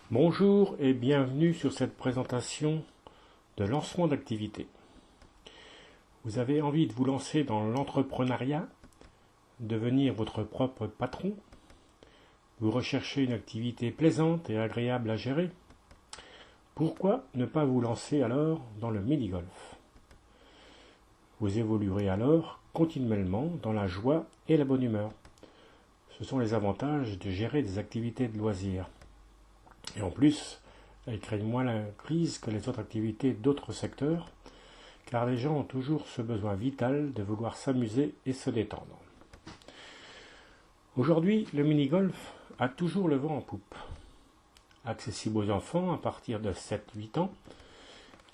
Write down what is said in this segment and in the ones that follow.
Bonjour et bienvenue sur cette présentation de lancement d'activité. Vous avez envie de vous lancer dans l'entrepreneuriat, devenir votre propre patron? Vous recherchez une activité plaisante et agréable à gérer? Pourquoi ne pas vous lancer alors dans le mini-golf? Vous évoluerez alors continuellement dans la joie et la bonne humeur. Ce sont les avantages de gérer des activités de loisirs. Et en plus, elles craignent moins la crise que les autres activités d'autres secteurs, car les gens ont toujours ce besoin vital de vouloir s'amuser et se détendre. Aujourd'hui, le mini-golf a toujours le vent en poupe. Accessible aux enfants à partir de 7-8 ans,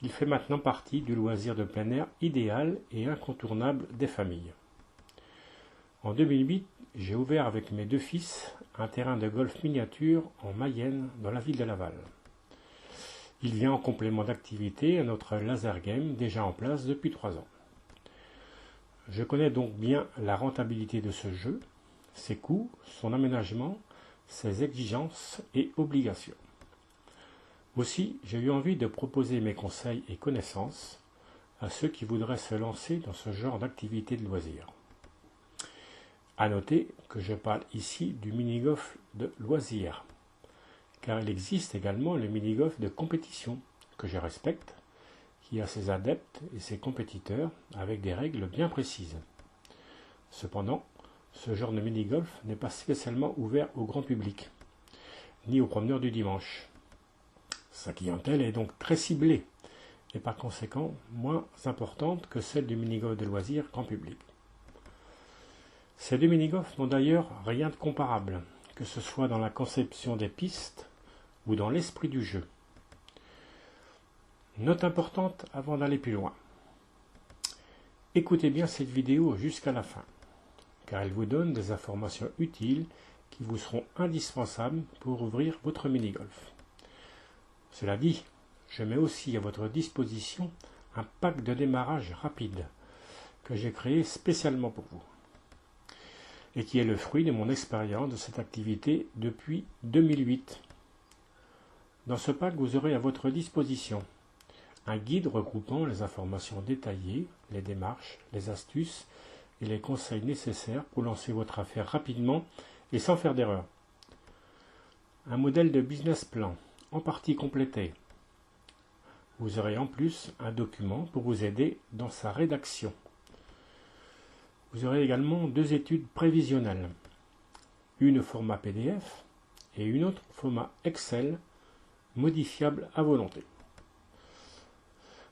il fait maintenant partie du loisir de plein air idéal et incontournable des familles. En 2008, j'ai ouvert avec mes deux fils un terrain de golf miniature en Mayenne, dans la ville de Laval. Il vient en complément d'activité à notre laser game déjà en place depuis 3 ans. Je connais donc bien la rentabilité de ce jeu, ses coûts, son aménagement, ses exigences et obligations. Aussi, j'ai eu envie de proposer mes conseils et connaissances à ceux qui voudraient se lancer dans ce genre d'activité de loisirs. À noter que je parle ici du mini-golf de loisirs, car il existe également le mini-golf de compétition, que je respecte, qui a ses adeptes et ses compétiteurs avec des règles bien précises. Cependant, ce genre de mini-golf n'est pas spécialement ouvert au grand public, ni aux promeneurs du dimanche. Sa clientèle est donc très ciblée, et par conséquent moins importante que celle du mini-golf de loisirs grand public. Ces deux mini-golfs n'ont d'ailleurs rien de comparable, que ce soit dans la conception des pistes ou dans l'esprit du jeu. Note importante avant d'aller plus loin. Écoutez bien cette vidéo jusqu'à la fin, car elle vous donne des informations utiles qui vous seront indispensables pour ouvrir votre mini-golf. Cela dit, je mets aussi à votre disposition un pack de démarrage rapide que j'ai créé spécialement pour vous et qui est le fruit de mon expérience de cette activité depuis 2008. Dans ce pack, vous aurez à votre disposition un guide regroupant les informations détaillées, les démarches, les astuces et les conseils nécessaires pour lancer votre affaire rapidement et sans faire d'erreur. Un modèle de business plan en partie complété. Vous aurez en plus un document pour vous aider dans sa rédaction. Vous aurez également 2 études prévisionnelles, une au format PDF et une autre au format Excel, modifiable à volonté.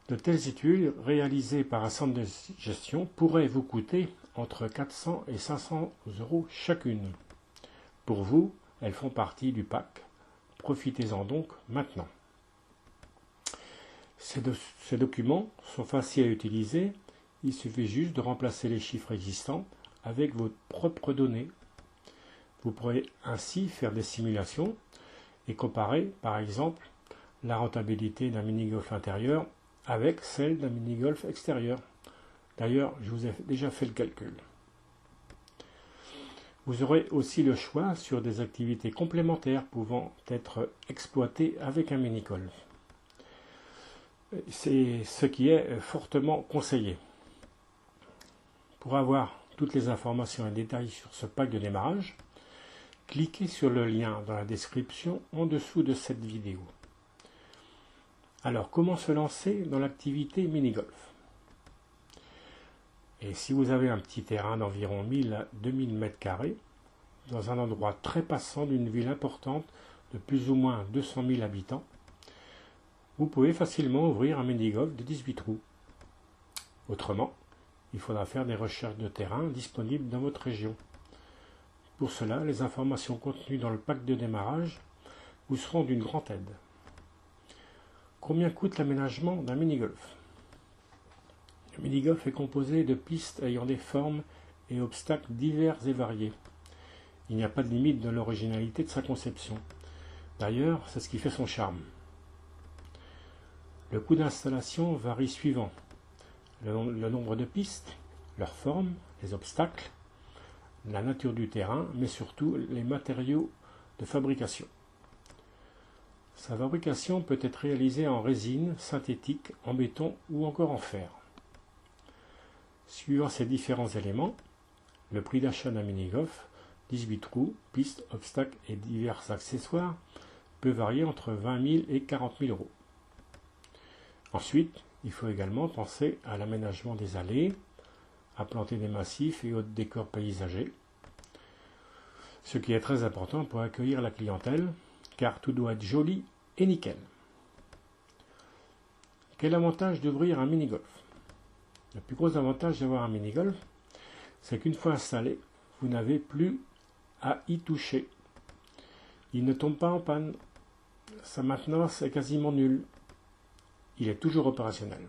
De telles études réalisées par un centre de gestion pourraient vous coûter entre 400 et 500 € chacune. Pour vous, elles font partie du pack. Profitez-en donc maintenant. Ces documents sont faciles à utiliser. Il suffit juste de remplacer les chiffres existants avec vos propres données. Vous pourrez ainsi faire des simulations et comparer, par exemple, la rentabilité d'un mini-golf intérieur avec celle d'un mini-golf extérieur. D'ailleurs, je vous ai déjà fait le calcul. Vous aurez aussi le choix sur des activités complémentaires pouvant être exploitées avec un mini-golf. C'est ce qui est fortement conseillé. Pour avoir toutes les informations et détails sur ce pack de démarrage, cliquez sur le lien dans la description en dessous de cette vidéo. Alors, comment se lancer dans l'activité mini-golf? Et si vous avez un petit terrain d'environ 1000 à 2000 m², dans un endroit très passant d'une ville importante de plus ou moins 200 000 habitants, vous pouvez facilement ouvrir un mini-golf de 18 trous. Autrement, il faudra faire des recherches de terrain disponibles dans votre région. Pour cela, les informations contenues dans le pack de démarrage vous seront d'une grande aide. Combien coûte l'aménagement d'un mini-golf? Le mini-golf est composé de pistes ayant des formes et obstacles divers et variés. Il n'y a pas de limite de l'originalité de sa conception. D'ailleurs, c'est ce qui fait son charme. Le coût d'installation varie suivant le nombre de pistes, leur forme, les obstacles, la nature du terrain, mais surtout les matériaux de fabrication. Sa fabrication peut être réalisée en résine, synthétique, en béton ou encore en fer. Suivant ces différents éléments, le prix d'achat d'un mini-golf, 18 trous, pistes, obstacles et divers accessoires peut varier entre 20 000 et 40 000 euros. Ensuite, il faut également penser à l'aménagement des allées, à planter des massifs et autres décors paysagers, ce qui est très important pour accueillir la clientèle, car tout doit être joli et nickel. Quel avantage d'ouvrir un mini-golf? Le plus gros avantage d'avoir un mini-golf, c'est qu'une fois installé, vous n'avez plus à y toucher. Il ne tombe pas en panne. Sa maintenance est quasiment nulle. Il est toujours opérationnel.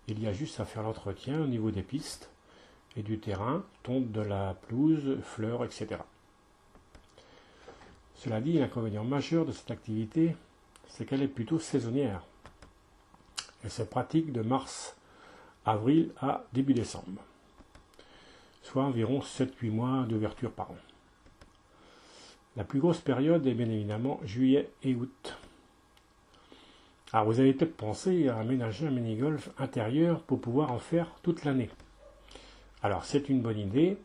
Il y a juste à faire l'entretien au niveau des pistes et du terrain, tonte de la pelouse, fleurs, etc. Cela dit, l'inconvénient majeur de cette activité, c'est qu'elle est plutôt saisonnière. Elle se pratique de mars-avril à début décembre, soit environ 7-8 mois d'ouverture par an. La plus grosse période est bien évidemment juillet et août. Alors vous avez peut-être pensé à aménager un mini-golf intérieur pour pouvoir en faire toute l'année. Alors c'est une bonne idée,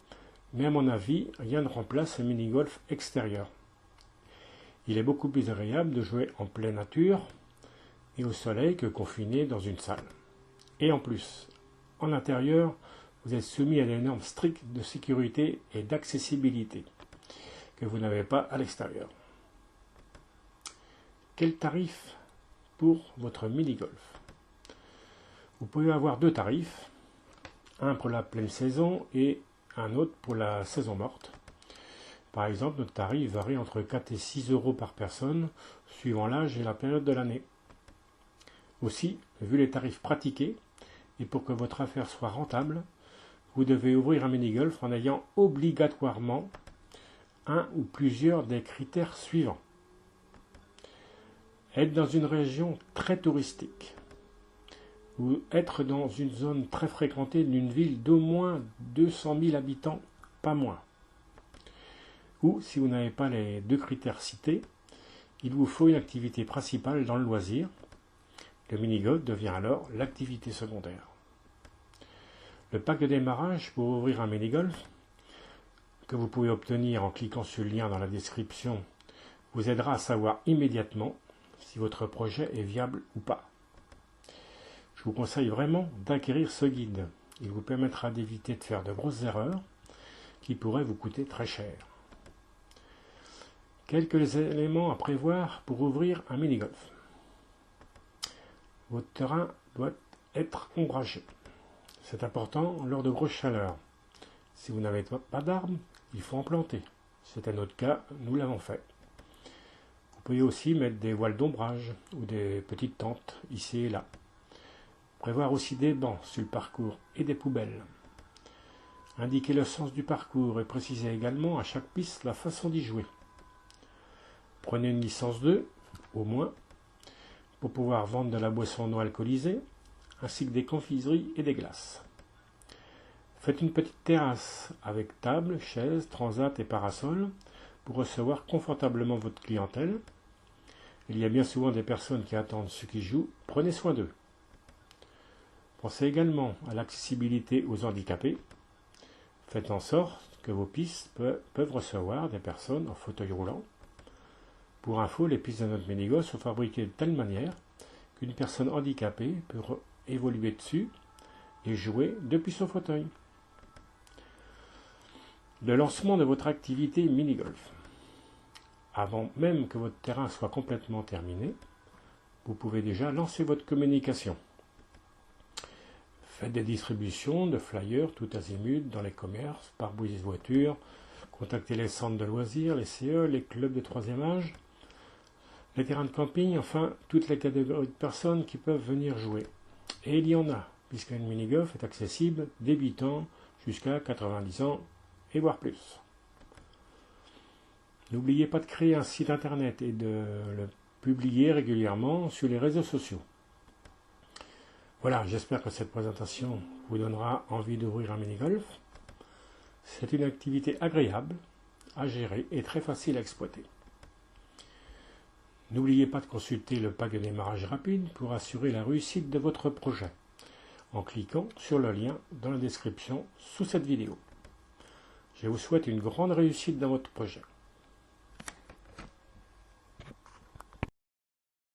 mais à mon avis, rien ne remplace un mini-golf extérieur. Il est beaucoup plus agréable de jouer en pleine nature et au soleil que confiné dans une salle. Et en plus, en intérieur, vous êtes soumis à des normes strictes de sécurité et d'accessibilité que vous n'avez pas à l'extérieur. Quel tarif pour votre mini-golf? Vous pouvez avoir deux tarifs, un pour la pleine saison et un autre pour la saison morte. Par exemple, notre tarif varie entre 4 et 6 euros par personne, suivant l'âge et la période de l'année. Aussi, vu les tarifs pratiqués, et pour que votre affaire soit rentable, vous devez ouvrir un mini-golf en ayant obligatoirement un ou plusieurs des critères suivants. Être dans une région très touristique, ou être dans une zone très fréquentée d'une ville d'au moins 200 000 habitants, pas moins. Ou, si vous n'avez pas les deux critères cités, il vous faut une activité principale dans le loisir. Le mini-golf devient alors l'activité secondaire. Le pack de démarrage pour ouvrir un mini-golf, que vous pouvez obtenir en cliquant sur le lien dans la description, vous aidera à savoir immédiatement si votre projet est viable ou pas. Je vous conseille vraiment d'acquérir ce guide. Il vous permettra d'éviter de faire de grosses erreurs qui pourraient vous coûter très cher. Quelques éléments à prévoir pour ouvrir un mini-golf. Votre terrain doit être ombragé. C'est important lors de grosses chaleurs. Si vous n'avez pas d'arbres, il faut en planter. C'était notre cas, nous l'avons fait. Vous pouvez aussi mettre des voiles d'ombrage ou des petites tentes ici et là. Prévoir aussi des bancs sur le parcours et des poubelles. Indiquer le sens du parcours et préciser également à chaque piste la façon d'y jouer. Prenez une licence 2, au moins, pour pouvoir vendre de la boisson non alcoolisée, ainsi que des confiseries et des glaces. Faites une petite terrasse avec table, chaises, transat et parasol pour recevoir confortablement votre clientèle. Il y a bien souvent des personnes qui attendent ceux qui jouent. Prenez soin d'eux. Pensez également à l'accessibilité aux handicapés. Faites en sorte que vos pistes peuvent recevoir des personnes en fauteuil roulant. Pour info, les pistes de notre mini-golf sont fabriquées de telle manière qu'une personne handicapée peut évoluer dessus et jouer depuis son fauteuil. Le lancement de votre activité mini-golf. Avant même que votre terrain soit complètement terminé, vous pouvez déjà lancer votre communication. Faites des distributions de flyers tout azimut dans les commerces, par bus voitures, contactez les centres de loisirs, les CE, les clubs de troisième âge, les terrains de camping, enfin toutes les catégories de personnes qui peuvent venir jouer. Et il y en a, puisqu'une mini-golf est accessible débutant jusqu'à 90 ans et voire plus. N'oubliez pas de créer un site internet et de le publier régulièrement sur les réseaux sociaux. Voilà, j'espère que cette présentation vous donnera envie d'ouvrir un mini-golf. C'est une activité agréable à gérer et très facile à exploiter. N'oubliez pas de consulter le pack de démarrage rapide pour assurer la réussite de votre projet en cliquant sur le lien dans la description sous cette vidéo. Je vous souhaite une grande réussite dans votre projet.